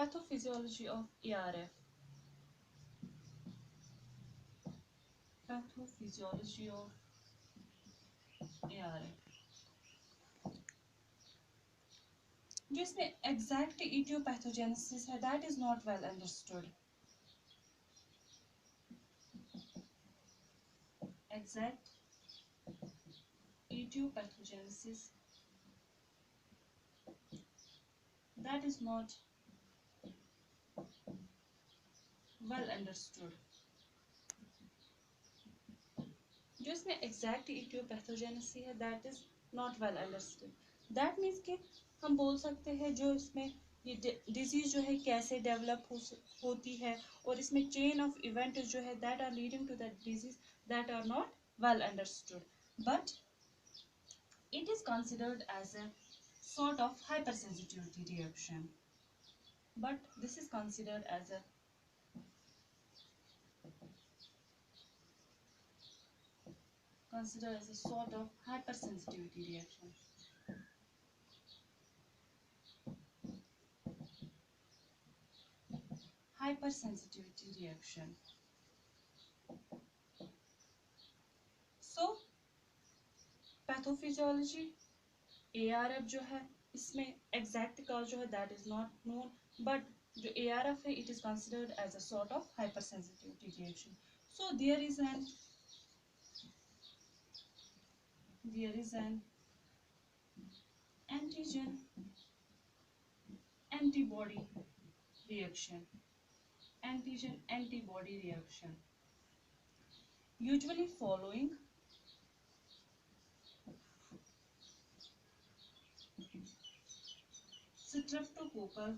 Pathophysiology of ARF. Pathophysiology of ARF. जो इसमें exact aetiopathogenesis है that is not well understood. Exact etiopathogenesis that is not well understood. जो इसमें exact aetiopathogenesis है that is not well understood. That means कि हम बोल सकते हैं जो इसमें ये डिजीज जो है कैसे डेवलप होती है और इसमें चेन ऑफ इवेंट जो है that are leading to that disease that are not well understood. But it is considered as a sort of hypersensitivity reaction. But this is considered as a sort of hypersensitivity reaction. Hypersensitivity reaction. So pathophysiology ARF जो है इसमें exact cause जो है that is not known. But जो ARF है it is considered as a sort of hypersensitivity reaction. So there is an antigen antibody reaction. Antigen antibody reaction usually following streptococcal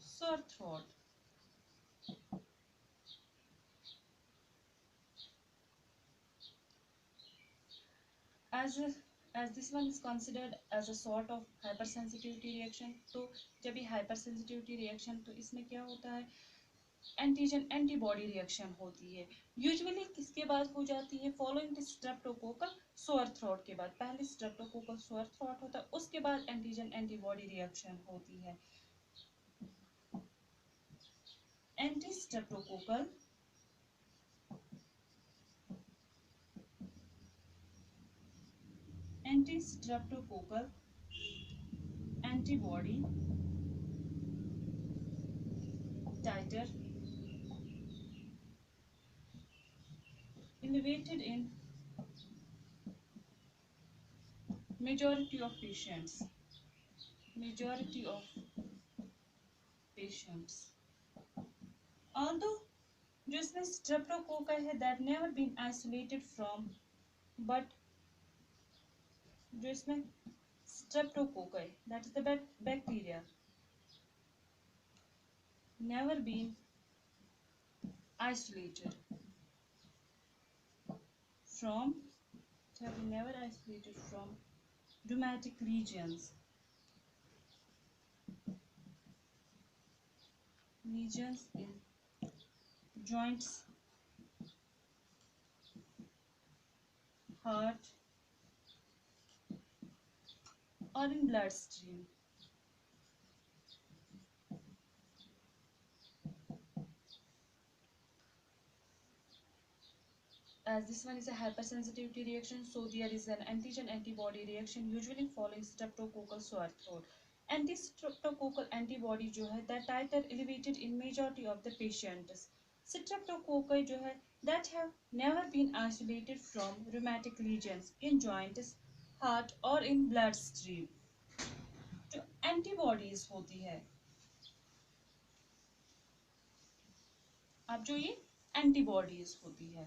sore throat. As this one is considered as a sort of hypersensitivity reaction. तो जब ये hypersensitivity reaction तो इसमें क्या होता है antigen antibody reaction होती है. यूजुअली किसके बाद हो जाती है following the streptococcal sore throat के बाद. पहले स्ट्रेप्टोकोकल सोर थ्रोट होता है उसके बाद एंटीजन एंटीबॉडी रिएक्शन होती है. Anti streptococcal antibody titer elevated in majority of patients. Although जो इसमें streptococcus है that never been isolated from, but जो इसमें streptococcus that is the bacteria never been isolated from rheumatic lesions in joints, heart or in bloodstream. As this one is a hypersensitivity reaction, so there is an antigen antibody reaction usually following streptococcal sore throat. And this streptococcal antibody जो है that titer elevated in majority of the patients. Streptococci जो है that have never been isolated from rheumatic lesions in joints, heart or in bloodstream. जो antibodies होती है, अब जो ये antibodies होती है,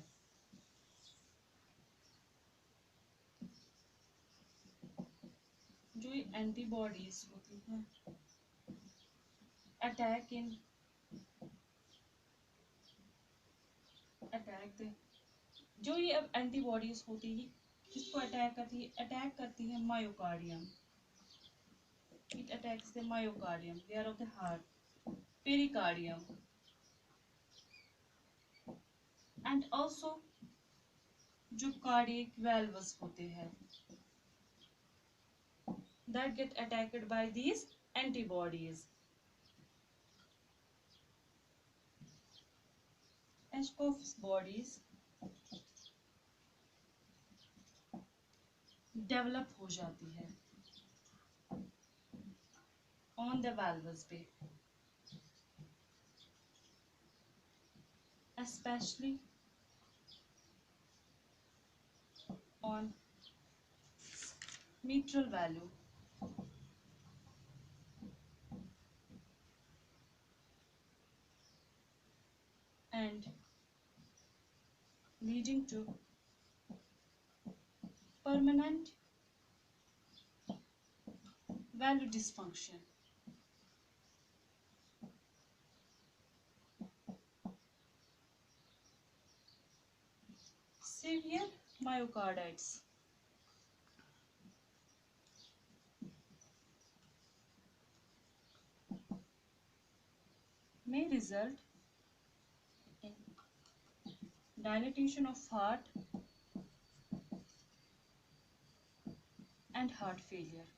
जो ये एंटीबॉडीज होती हैं अटैक दे, जो ये अब एंटीबॉडीज होती है किसको अटैक करती है myocardium. It attacks the myocardium, layer of the heart, pericardium, and also जो कार्डियक वेल्व्स होते हैं that get attacked by these antibodies. Ashkoff's bodies develop हो जाती है ऑन द valves पे, especially on mitral valve and leading to permanent valve dysfunction. Severe myocarditis may result in dilatation of heart and heart failure.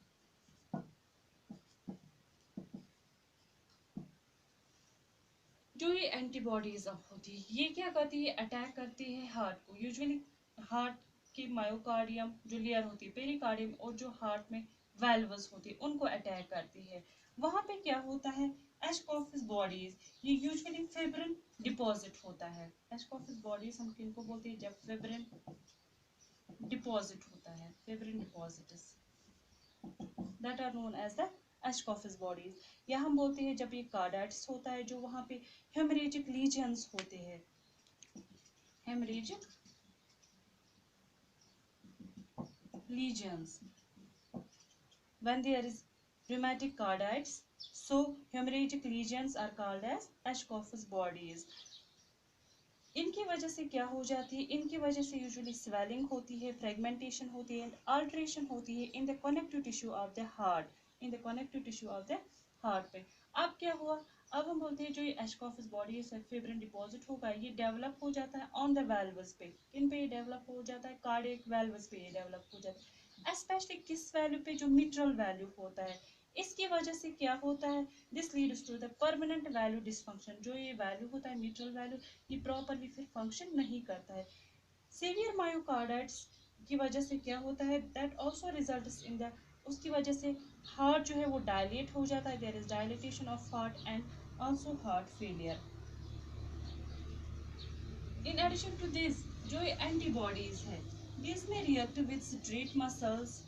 जो ये antibodies अब होती है ये क्या करती है, अटैक करती है हार्ट को, यूजुअली हार्ट की मायोकार्डियम जो लेयर होती है पेरिकार्डियम और जो हार्ट में वेल्व्स होती है उनको अटैक करती है। वहां पे क्या होता है, एशकॉफिस बॉडीज, ये यूजुअली फिब्रिन डिपॉजिट होता है। एशकॉफिस बॉडीज हम किनको बोलते हैं, जब फिब्रिन डिपॉजिट होता है, fibrin deposits that are known as the Aschoff bodies, या हम बोलते हैं जब ये कार्डाइटिस होता है जो वहां पे हेमरेजिक लीजन्स होते हैं, haemorrhagic lesions when there is rheumatic carditis, so hemorrhagic lesions are called as Ashkoff's bodies. इनकी वजह से क्या हो जाती है, इनकी वजह से यूजुअली स्वेलिंग होती है, फ्रेगमेंटेशन होती है, अल्ट्रेशन होती है in the connective tissue of the heart, in the connective tissue of the heart पे। अब क्या हुआ, अब हम बोलते हैं जो ये एशकॉफिस बॉडी है फिब्रिन डिपॉजिट होगा, ये डेवलप हो जाता है ऑन द वेल्व्स पे, किन पे ये डेवलप हो जाता है, कार्डियक वेल्व्स पे ये डेवलप हो जाता है, स्पेशली किस वैल्यू पे, जो मिट्रल वैल्यू होता है। इसकी वजह से क्या होता है, this leads to the permanent valve dysfunction, जो ये वैल्यू होता है मिट्रल वैल्यू ये प्रॉपरली फिर फंक्शन नहीं करता है। सीवियर मायोकार्डाइटिस की वजह से क्या होता है, that also results in the, उसकी वजह से हार्ट जो है वो डायलेट हो जाता है, there is dilatation of heart and also heart failure. In addition to this जो ये एंटीबॉडीज है दिस में react with straight muscles,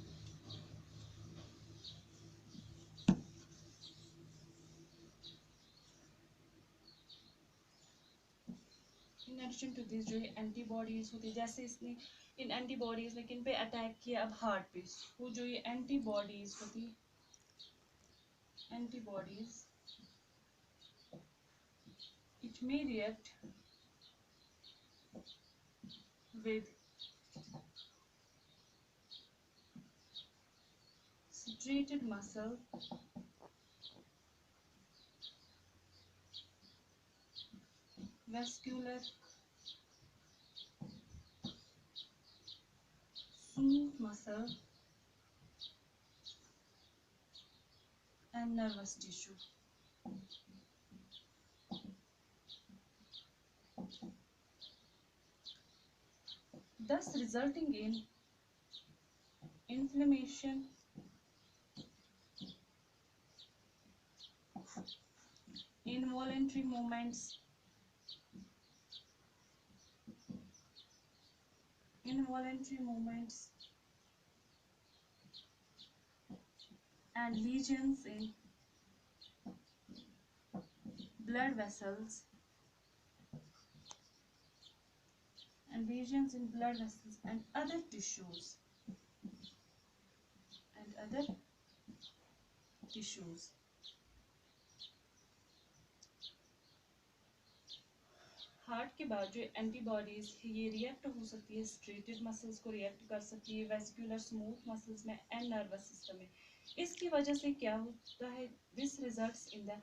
in addition to this जो एंटीबॉडीज होती है, जैसे इसने इन एंटीबॉडीज ने किन पे अटैक किया, अब हार्ट पे, वो जो ये एंटीबॉडीज होती, antibodies it may react with striated muscle, vascular smooth muscle and nervous tissue. Thus resulting in inflammation, involuntary movements, and lesions in blood vessels and other tissues heart के बाद जो एंटीबॉडीज ये react हो सकती है, striated muscles को react कर सकती है, वेस्कुलर स्मूथ मसल्स में एंड नर्वस सिस्टम में। इसकी वजह से क्या होता है, this results in the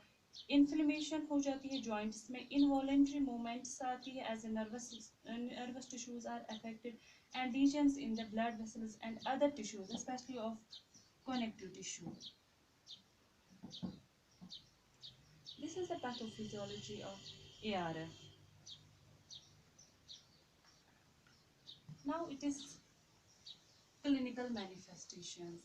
inflammation हो जाती है जॉइंट्स में, इनवॉलेंट्री मूवमेंट्स आती है as a nervous tissues are affected and regions in the blood vessels and other tissues especially of connective tissue. This is the pathophysiology of ARF. Now it is clinical manifestations.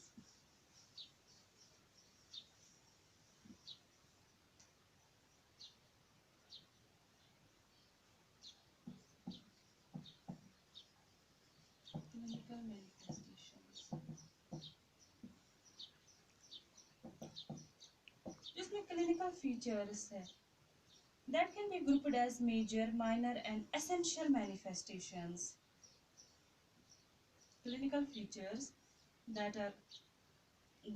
Clinical manifestations. जिसमें clinical features है that can be grouped as major, minor and essential manifestations. Clinical features that are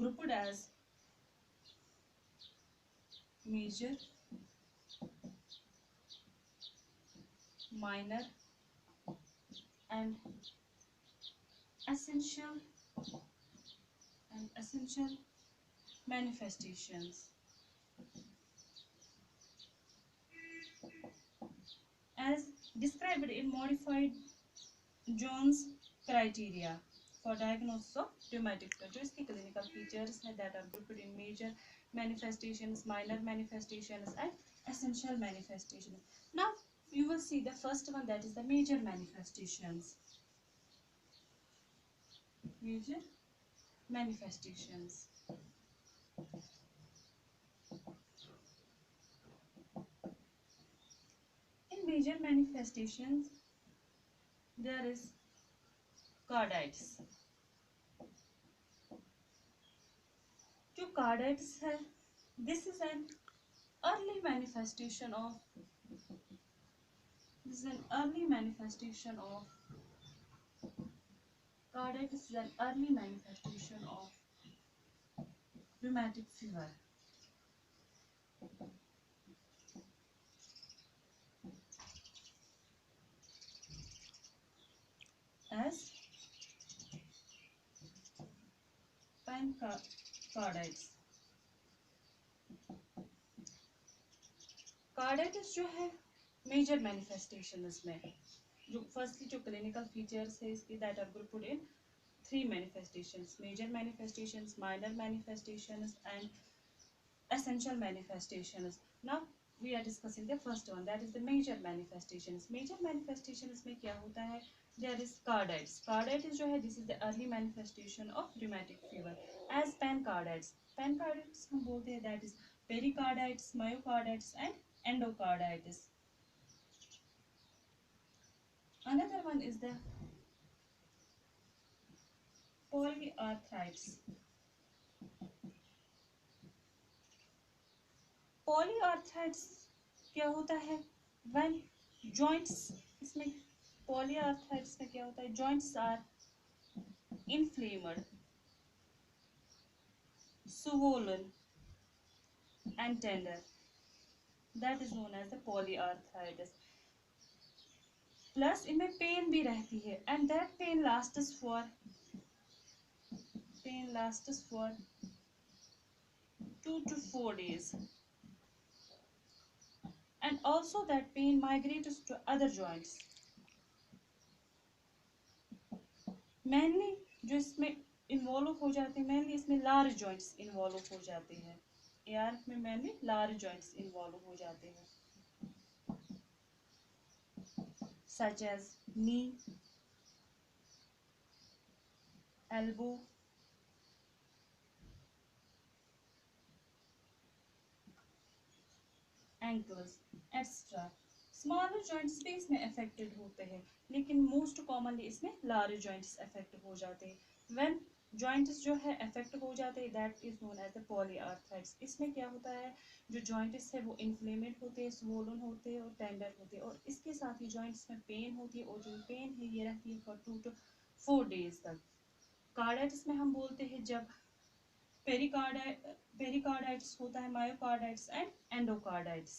grouped as major, minor and essential manifestations. As described in modified Jones criteria for diagnosis of rheumatic fever. जो इसकी clinical features है that are grouped in major manifestations, minor manifestations and essential manifestations. Now you will see the first one, that is the major manifestations. Major manifestations. In major manifestations there is carditis. जो carditis है, this is an early manifestation of carditis is an early manifestation of rheumatic fever. As pancreatitis. Carditis जो है major manifestation इसमें जो firstly जो clinical features है इसकी that are grouped in 3 manifestations: major manifestations, minor manifestations and essential manifestations. Now we are discussing the first one, that is the major manifestations. Major manifestations में क्या होता है? There is carditis. Carditis जो है, this is the early manifestation of rheumatic fever. As pancreatitis. Pancreatitis हम बोलते हैं that is pericarditis, myocarditis and endocarditis. Another one is the polyarthritis. Polyarthritis क्या होता है? When joints, इसमें polyarthritis में क्या होता है? Joints are inflamed, swollen and tender. That is known as the polyarthritis. Plus इनमें pain भी रहती है and that pain lasts for 2 to 4 days. And also that pain migrates to other joints. Mainly जो इसमें इन्वॉल्व हो जाते हैं, mainly इसमें large joints इन्वॉल्व हो जाते हैं. ARF में mainly large joints इन्वॉल्व हो जाते हैं, such as knee, elbow, ankles, etc. Smaller joints भी इसमें अफेक्टेड होते हैं, लेकिन मोस्ट कॉमनली इसमें लार्ज जॉइंट्स अफेक्ट हो जाते हैं. व्हेन जॉइंट्स जो है अफेक्ट हो जाते हैं, that is known as the polyarthritis. इसमें क्या होता है, जो जॉइंट्स है वो इन्फ्लेमेड होते हैं, स्वोलन होते हैं और टेंडर होते हैं, और इसके साथ ही जॉइंट्स में पेन होती है, और जो पेन है ये रहती है फॉर 2 to 4 days तक. कार्डाइटिस में हम बोलते हैं जब पेरिकार्डाइटिस होता है, मायोकार्डाइटिस एंड एंडोकार्डाइटिस.